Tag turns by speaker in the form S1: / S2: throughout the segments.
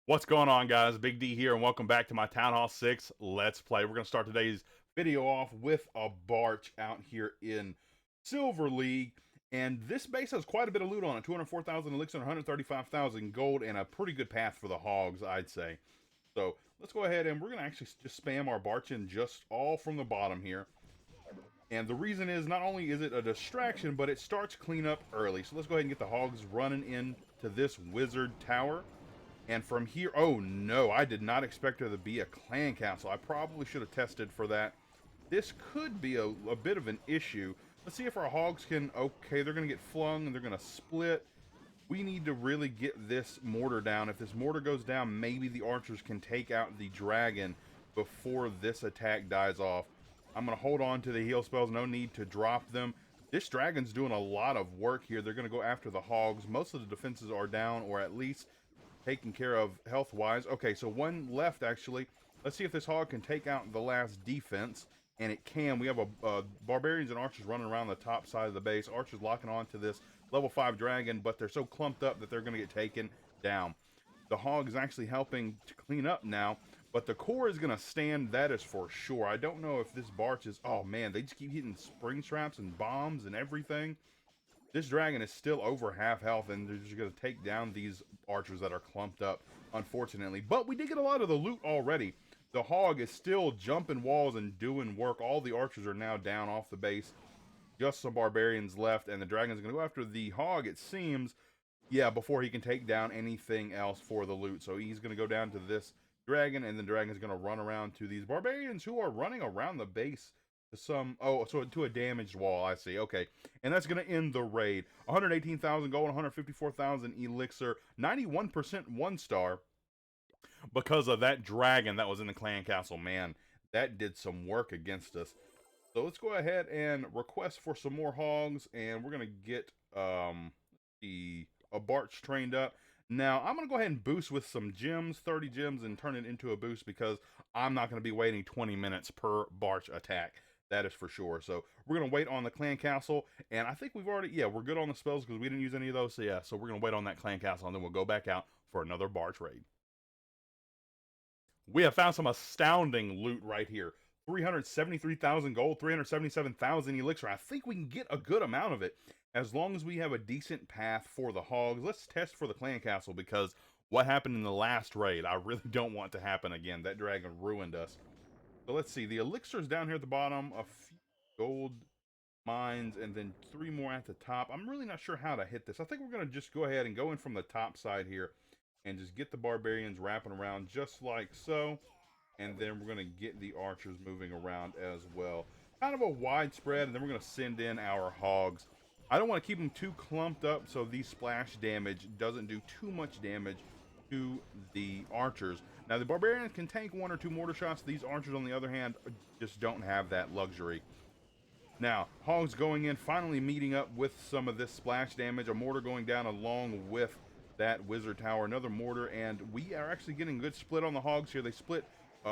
S1: What's going on, guys? Big D here, and welcome back to my Town Hall 6 Let's Play. We're going to start today's video off with a Barch out here in Silver League, and this base has quite a bit of loot on it. 204,000 elixir, 135,000 gold, and a pretty good path for the hogs, I'd say. So let's go ahead and we're going to actually just spam our Barch in just all from the bottom here. And the reason is, not only is it a distraction, but it starts cleanup early. So let's go ahead and get the hogs running into this wizard tower. And from here, oh no, I did not expect there to be a clan council. I probably should have tested for that. This could be a bit of an issue. Let's see if our hogs can, okay, they're going to get flung and they're going to split. We need to really get this mortar down. If this mortar goes down, maybe the archers can take out the dragon before this attack dies off. I'm going to hold on to the heal spells. No need to drop them. This dragon's doing a lot of work here. They're going to go after the hogs. Most of the defenses are down, or at least taken care of health-wise. Okay, so one left, actually. Let's see if this hog can take out the last defense, and it can. We have a barbarians and archers running around the top side of the base. Archers locking on to this level 5 dragon, but they're so clumped up that they're going to get taken down. The hog is actually helping to clean up now, but the core is going to stand, that is for sure. I don't know if this Barch is... Oh, man, they just keep hitting spring traps and bombs and everything. This dragon is still over half health, and they're just going to take down these archers that are clumped up, unfortunately. But we did get a lot of the loot already. The hog is still jumping walls and doing work. All the archers are now down off the base. Just some barbarians left, and the dragon's going to go after the hog, it seems, yeah, before he can take down anything else for the loot. So he's going to go down to this dragon, and the dragon's going to run around to these barbarians who are running around the base to some, oh, so to a damaged wall. I see. Okay, and that's going to end the raid. 118,000 gold, 154,000 elixir, 91% 1-star because of that dragon that was in the clan castle. Man, that did some work against us. So let's go ahead and request for some more hogs, and we're going to get a Barch trained up. Now, I'm going to go ahead and boost with some gems, 30 gems, and turn it into a boost because I'm not going to be waiting 20 minutes per Barch attack. That is for sure. So we're going to wait on the clan castle, and I think we've already, yeah, we're good on the spells because we didn't use any of those. So yeah, so we're going to wait on that clan castle, and then we'll go back out for another Barch raid. We have found some astounding loot right here. 373,000 gold, 377,000 elixir. I think we can get a good amount of it as long as we have a decent path for the hogs. Let's test for the clan castle because what happened in the last raid, I really don't want to happen again. That dragon ruined us. So let's see. The elixir's down here at the bottom. A few gold mines and then 3 more at the top. I'm really not sure how to hit this. I think we're going to just go ahead and go in from the top side here and just get the barbarians wrapping around just like so. And then we're going to get the archers moving around as well. Kind of a widespread, and then we're going to send in our hogs. I don't want to keep them too clumped up so these splash damage doesn't do too much damage to the archers. Now, the barbarians can tank 1 or 2 mortar shots. These archers, on the other hand, just don't have that luxury. Now, hogs going in, finally meeting up with some of this splash damage. A mortar going down along with that wizard tower. Another mortar, and we are actually getting a good split on the hogs here. They split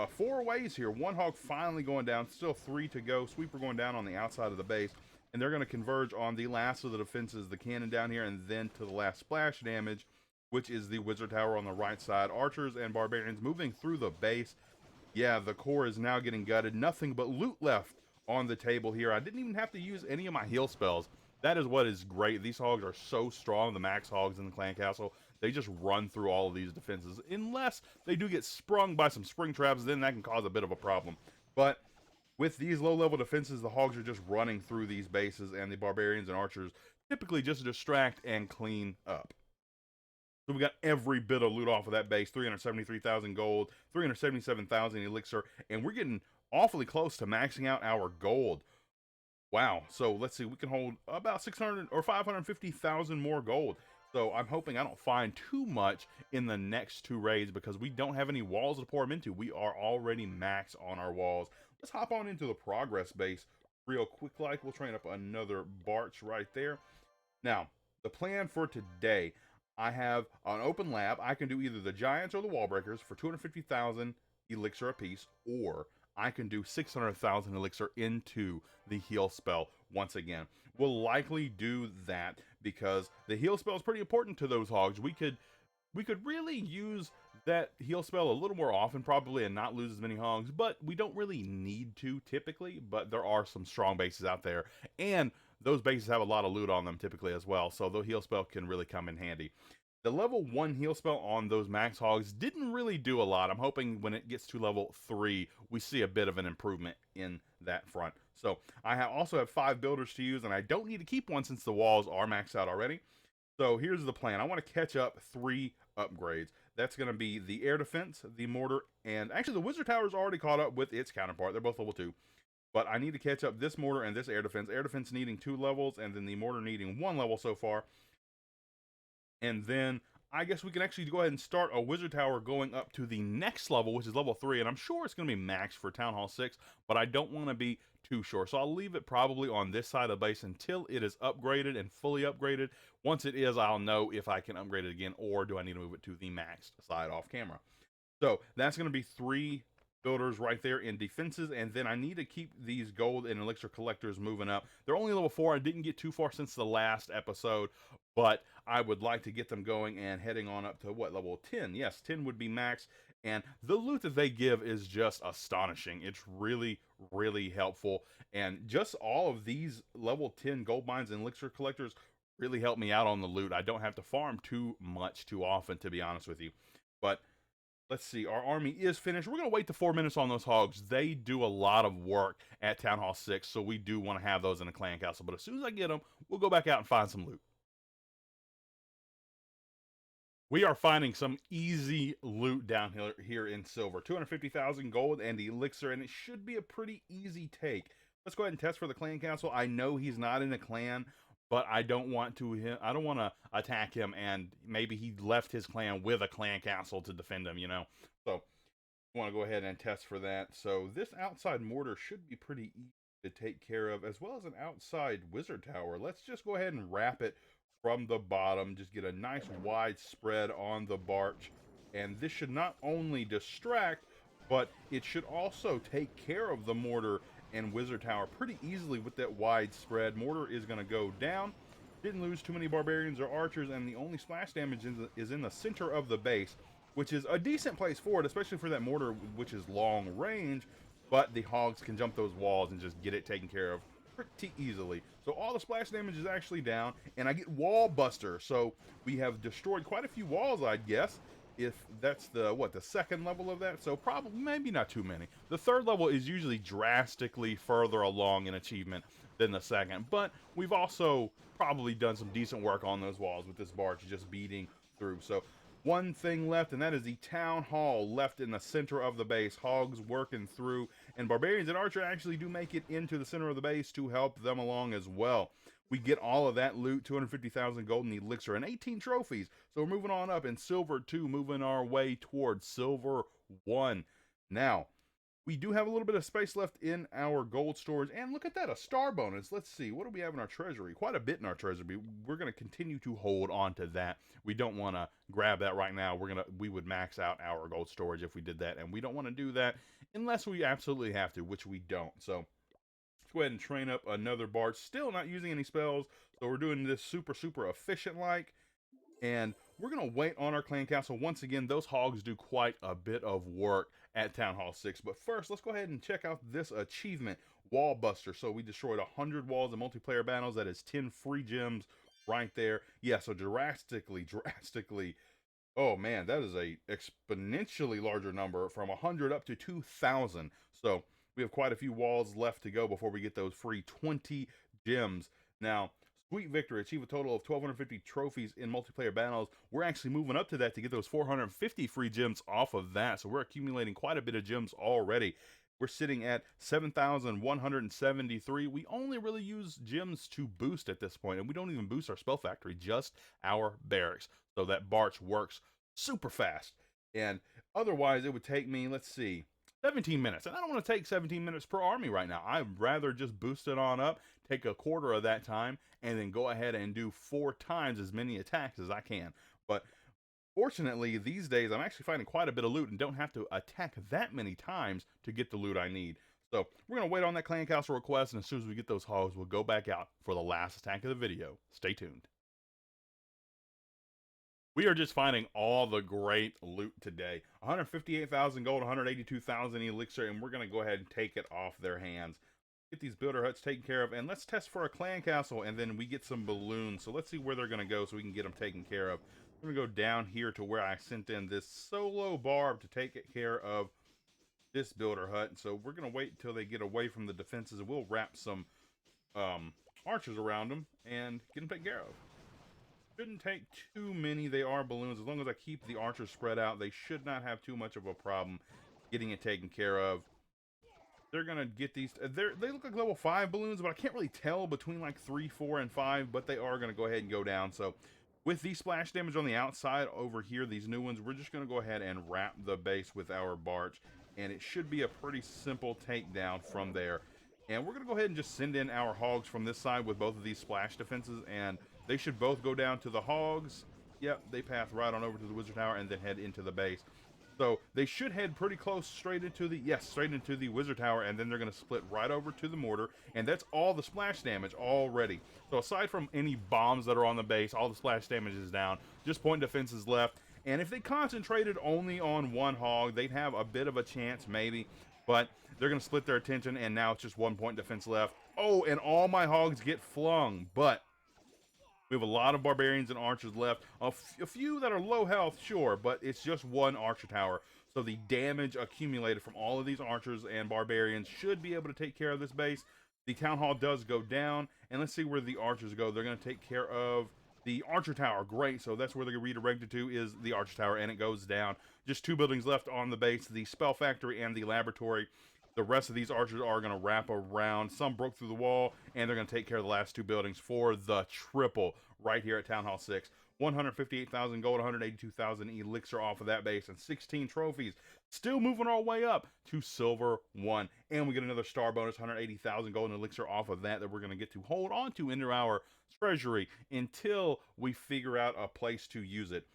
S1: 4 ways here. 1 hog finally going down. Still 3 to go. Sweeper going down on the outside of the base. And they're going to converge on the last of the defenses, the cannon down here, and then to the last splash damage, which is the wizard tower on the right side. Archers and barbarians moving through the base. Yeah, the core is now getting gutted. Nothing but loot left on the table here. I didn't even have to use any of my heal spells. That is what is great. These hogs are so strong, the max hogs in the clan castle. They just run through all of these defenses. Unless they do get sprung by some spring traps, then that can cause a bit of a problem. But with these low-level defenses, the hogs are just running through these bases, and the barbarians and archers typically just distract and clean up. So we got every bit of loot off of that base. 373,000 gold, 377,000 elixir, and we're getting awfully close to maxing out our gold. Wow. So let's see, we can hold about 600 or 550,000 more gold. So I'm hoping I don't find too much in the next 2 raids because we don't have any walls to pour them into. We are already max on our walls. Let's hop on into the progress base real quick. Like, we'll train up another Barch right there. Now, the plan for today, I have an open lab. I can do either the giants or the wall breakers for 250,000 elixir apiece, or I can do 600,000 elixir into the heal spell once again. We'll likely do that because the heal spell is pretty important to those hogs. We could really use that heal spell a little more often probably and not lose as many hogs, but we don't really need to typically, but there are some strong bases out there, and those bases have a lot of loot on them typically as well, so the heal spell can really come in handy. The level 1 heal spell on those max hogs didn't really do a lot. I'm hoping when it gets to level 3, we see a bit of an improvement in that front. So I also have 5 builders to use, and I don't need to keep one since the walls are maxed out already. So here's the plan. I want to catch up 3 upgrades. That's going to be the air defense, the mortar, and actually the wizard tower is already caught up with its counterpart. They're both level 2. But I need to catch up this mortar and this air defense. Air defense needing 2 levels, and then the mortar needing 1 level so far. And then I guess we can actually go ahead and start a wizard tower going up to the next level, which is level 3. And I'm sure it's going to be max for Town Hall 6, but I don't want to be too sure. So I'll leave it probably on this side of the base until it is upgraded and fully upgraded. Once it is, I'll know if I can upgrade it again or do I need to move it to the maxed side off camera. So that's going to be 3 builders right there in defenses, and then I need to keep these gold and elixir collectors moving up. They're only level 4. I didn't get too far since the last episode, but I would like to get them going and heading on up to what, level 10? Yes, 10 would be max, and the loot that they give is just astonishing. It's really, really helpful, and just all of these level 10 gold mines and elixir collectors really help me out on the loot. I don't have to farm too much too often, to be honest with you. But let's see, our army is finished. We're going to wait the 4 minutes on those hogs. They do a lot of work at Town Hall 6, so we do want to have those in a clan castle. But as soon as I get them, we'll go back out and find some loot. We are finding some easy loot down here in silver. 250,000 gold and elixir, and it should be a pretty easy take. Let's go ahead and test for the clan castle. I know he's not in a clan, but I don't want to attack him, and maybe he left his clan with a clan castle to defend him, you know. So I want to go ahead and test for that. So this outside mortar should be pretty easy to take care of, as well as an outside wizard tower. Let's just go ahead and wrap it from the bottom. Just get a nice wide spread on the barch, and this should not only distract, but it should also take care of the mortar and wizard tower pretty easily with that wide spread. Mortar is going to go down. Didn't lose too many barbarians or archers, and the only splash damage is in the center of the base, which is a decent place for it, especially for that mortar, which is long range, but the hogs can jump those walls and just get it taken care of pretty easily. So all the splash damage is actually down, and I get wall buster, so we have destroyed quite a few walls, I'd guess, if that's the second level of that. So probably, maybe not too many. The third level is usually drastically further along in achievement than the second, but we've also probably done some decent work on those walls with this barge just beating through. So one thing left, and that is the town hall left in the center of the base. Hogs working through, and barbarians and archer actually do make it into the center of the base to help them along as well. We get all of that loot, 250,000 golden elixir and 18 trophies. So we're moving on up in silver 2, moving our way towards silver 1. Now, we do have a little bit of space left in our gold storage, and look at that, a star bonus. Let's see, what do we have in our treasury? Quite a bit in our treasury. We're going to continue to hold on to that. We don't want to grab that right now. We would max out our gold storage if we did that, and we don't want to do that unless we absolutely have to, which we don't. So let's go ahead and train up another barge. Still not using any spells, so we're doing this super efficient like. And we're going to wait on our clan castle. Once again, those hogs do quite a bit of work at Town Hall 6. But first, let's go ahead and check out this achievement, Wall Buster. So we destroyed 100 walls in multiplayer battles. That is 10 free gems right there. Yeah, so drastically. Oh man, that is a exponentially larger number, from 100 up to 2,000. So we have quite a few walls left to go before we get those free 20 gems. Now, sweet victory. Achieve a total of 1,250 trophies in multiplayer battles. We're actually moving up to that to get those 450 free gems off of that. So we're accumulating quite a bit of gems already. We're sitting at 7,173. We only really use gems to boost at this point, and we don't even boost our spell factory, just our barracks. So that barch works super fast. And otherwise, it would take me, let's see, 17 minutes. And I don't want to take 17 minutes per army right now. I'd rather just boost it on up, take a quarter of that time, and then go ahead and do 4 times as many attacks as I can. But fortunately, these days, I'm actually finding quite a bit of loot and don't have to attack that many times to get the loot I need. So we're going to wait on that clan castle request, and as soon as we get those hogs, we'll go back out for the last attack of the video. Stay tuned. We are just finding all the great loot today. 158,000 gold, 182,000 elixir, and we're going to go ahead and take it off their hands. Get these builder huts taken care of, and let's test for a clan castle, and then we get some balloons. So let's see where they're going to go so we can get them taken care of. I'm going to go down here to where I sent in this solo barb to take care of this builder hut. So we're going to wait until they get away from the defenses, and we'll wrap some archers around them and get them taken care of. Shouldn't take too many. They are balloons. As long as I keep the archers spread out, they should not have too much of a problem getting it taken care of. They're gonna get these. They look like level 5 balloons, but I can't really tell between like 3, 4, and 5. But they are gonna go ahead and go down. So with the splash damage on the outside over here, these new ones, we're just gonna go ahead and wrap the base with our barch, and it should be a pretty simple takedown from there. And we're gonna go ahead and just send in our hogs from this side with both of these splash defenses, and they should both go down to the hogs. Yep, they path right on over to the wizard tower and then head into the base. So they should head pretty close straight into the wizard tower, and then they're going to split right over to the mortar, and that's all the splash damage already. So aside from any bombs that are on the base, all the splash damage is down. Just point defenses left, and if they concentrated only on one hog, they'd have a bit of a chance maybe, but they're going to split their attention, and now it's just 1 point defense left. Oh, and all my hogs get flung, but we have a lot of barbarians and archers left. A few that are low health, sure, but it's just one archer tower. So the damage accumulated from all of these archers and barbarians should be able to take care of this base. The town hall does go down, and let's see where the archers go. They're going to take care of the archer tower. Great, so that's where they're redirected to, is the archer tower, and it goes down. Just 2 buildings left on the base, the spell factory and the laboratory. The rest of these archers are going to wrap around. Some broke through the wall, and they're going to take care of the last 2 buildings for the triple right here at Town Hall 6. 158,000 gold, 182,000 elixir off of that base, and 16 trophies. Still moving our way up to silver 1. And we get another star bonus, 180,000 gold and elixir off of that we're going to get to hold on to into our treasury until we figure out a place to use it.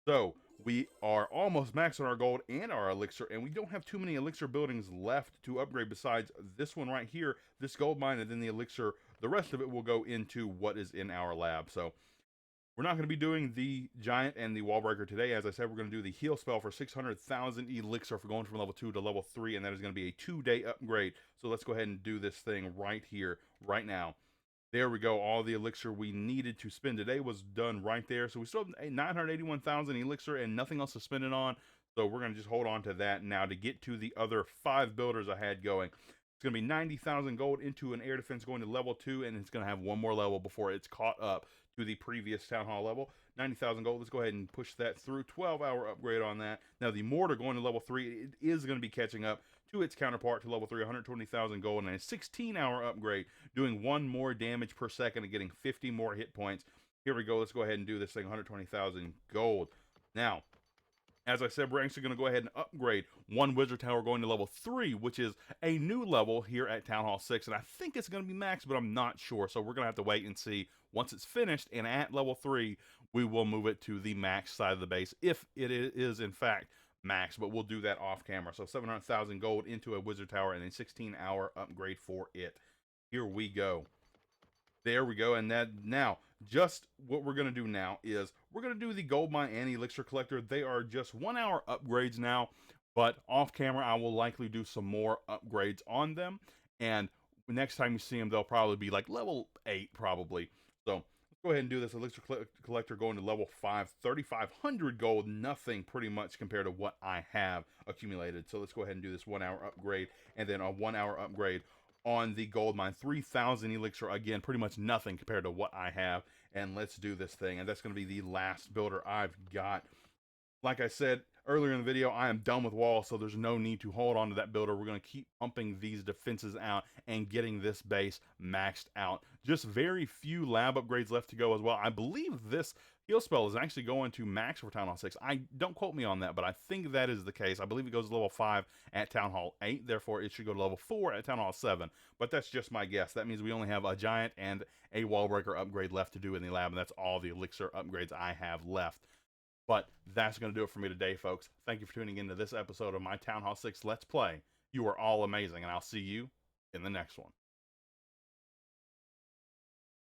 S1: So we are almost maxed on our gold and our elixir, and we don't have too many elixir buildings left to upgrade besides this one right here, this gold mine, and then the elixir. The rest of it will go into what is in our lab. So we're not going to be doing the giant and the wall breaker today. As I said, we're going to do the heal spell for 600,000 elixir for going from level 2 to level 3, and that is going to be a 2-day upgrade. So let's go ahead and do this thing right here, right now. There we go. All the elixir we needed to spend today was done right there. So we still have 981,000 elixir and nothing else to spend it on. So we're going to just hold on to that now to get to the other 5 builders I had going. It's going to be 90,000 gold into an air defense going to level 2, and it's going to have one more level before it's caught up to the previous town hall level. 90,000 gold. Let's go ahead and push that through. 12-hour upgrade on that. Now the mortar going to level 3, it is going to be catching up to its counterpart to level 3, 120,000 gold, and a 16-hour upgrade, doing 1 more damage per second and getting 50 more hit points. Here we go. Let's go ahead and do this thing, 120,000 gold. Now, as I said, we're actually going to go ahead and upgrade 1 wizard tower going to level 3, which is a new level here at Town Hall 6, and I think it's going to be max, but I'm not sure, so we're going to have to wait and see. Once it's finished and at level 3, we will move it to the max side of the base, if it is in fact max, but we'll do that off camera. So 700,000 gold into a wizard tower and a 16-hour upgrade for it. Here we go. There we go. And that now, just what we're going to do now is we're going to do the gold mine and elixir collector. They are just 1-hour upgrades now, but off camera I will likely do some more upgrades on them, and next time you see them they'll probably be like level 8 probably. So go ahead and do this elixir collector going to level 5, 3,500 gold, nothing pretty much compared to what I have accumulated. So let's go ahead and do this 1-hour upgrade, and then a 1-hour upgrade on the gold mine, 3,000 elixir, again pretty much nothing compared to what I have. And let's do this thing, and that's going to be the last builder I've got. Like I said earlier in the video, I am done with walls, so there's no need to hold on to that builder. We're going to keep pumping these defenses out and getting this base maxed out. Just very few lab upgrades left to go as well. I believe this heal spell is actually going to max for Town Hall 6. Don't quote me on that, but I think that is the case. I believe it goes to level 5 at Town Hall 8, therefore it should go to level 4 at Town Hall 7. But that's just my guess. That means we only have a giant and a wall breaker upgrade left to do in the lab, and that's all the elixir upgrades I have left. But that's going to do it for me today, folks. Thank you for tuning in to this episode of my Town Hall 6 Let's Play. You are all amazing, and I'll see you in the next one.